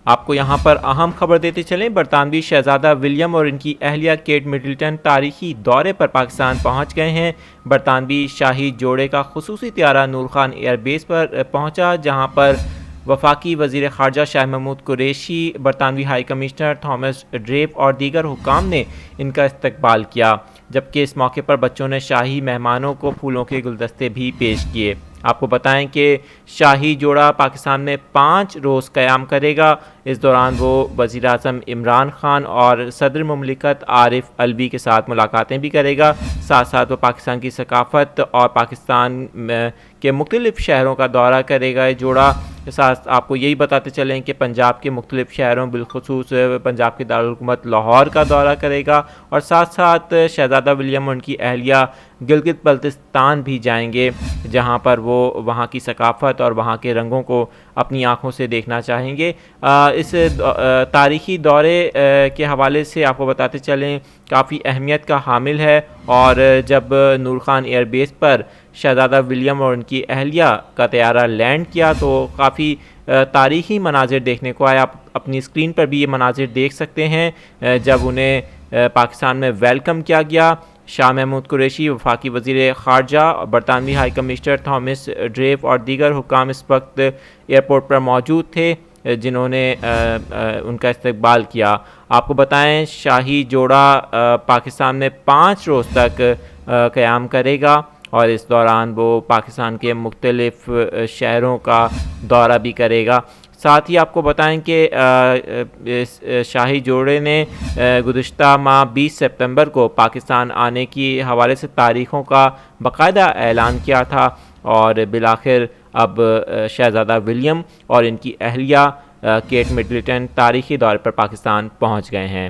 آپ کو یہاں پر اہم خبر دیتے چلیں، برطانوی شہزادہ ولیم اور ان کی اہلیہ کیٹ مڈلٹن تاریخی دورے پر پاکستان پہنچ گئے ہیں۔ برطانوی شاہی جوڑے کا خصوصی طیارہ نور خان ایئر بیس پر پہنچا، جہاں پر وفاقی وزیر خارجہ شاہ محمود قریشی، برطانوی ہائی کمشنر تھامس ڈریپ اور دیگر حکام نے ان کا استقبال کیا، جبکہ اس موقع پر بچوں نے شاہی مہمانوں کو پھولوں کے گلدستے بھی پیش کیے۔ آپ کو بتائیں کہ شاہی جوڑا پاکستان میں 5 روز قیام کرے گا۔ اس دوران وہ وزیر اعظم عمران خان اور صدر مملکت عارف الوی کے ساتھ ملاقاتیں بھی کرے گا۔ ساتھ ساتھ وہ پاکستان کی ثقافت اور پاکستان کے مختلف شہروں کا دورہ کرے گا۔ یہ جوڑا ساتھ آپ کو یہی بتاتے چلیں کہ پنجاب کے مختلف شہروں بالخصوص پنجاب کے دارالحکومت لاہور کا دورہ کرے گا، اور ساتھ ساتھ شہزادہ ولیم اور ان کی اہلیہ گلگت بلتستان بھی جائیں گے، جہاں پر وہ وہاں کی ثقافت اور وہاں کے رنگوں کو اپنی آنکھوں سے دیکھنا چاہیں گے۔ اس تاریخی دورے کے حوالے سے آپ کو بتاتے چلیں کافی اہمیت کا حامل ہے، اور جب نور خان ایئر بیس پر شہزادہ ولیم اور ان کی اہلیہ کا طیارہ لینڈ کیا تو کافی تاریخی مناظر دیکھنے کو آیا۔ آپ اپنی اسکرین پر بھی یہ مناظر دیکھ سکتے ہیں جب انہیں پاکستان میں ویلکم کیا گیا۔ شاہ محمود قریشی، وفاقی وزیر خارجہ، برطانوی ہائی کمشنر تھامس ڈریپ اور دیگر حکام اس وقت ایئرپورٹ پر موجود تھے، جنہوں نے ان کا استقبال کیا۔ آپ کو بتائیں شاہی جوڑا پاکستان میں 5 روز تک قیام کرے گا، اور اس دوران وہ پاکستان کے مختلف شہروں کا دورہ بھی کرے گا۔ ساتھ ہی آپ کو بتائیں کہ شاہی جوڑے نے گزشتہ ماہ 20 سپتمبر کو پاکستان آنے کی حوالے سے تاریخوں کا باقاعدہ اعلان کیا تھا، اور بالآخر اب شہزادہ ولیم اور ان کی اہلیہ کیٹ مڈلٹن تاریخی دورے پر پاکستان پہنچ گئے ہیں۔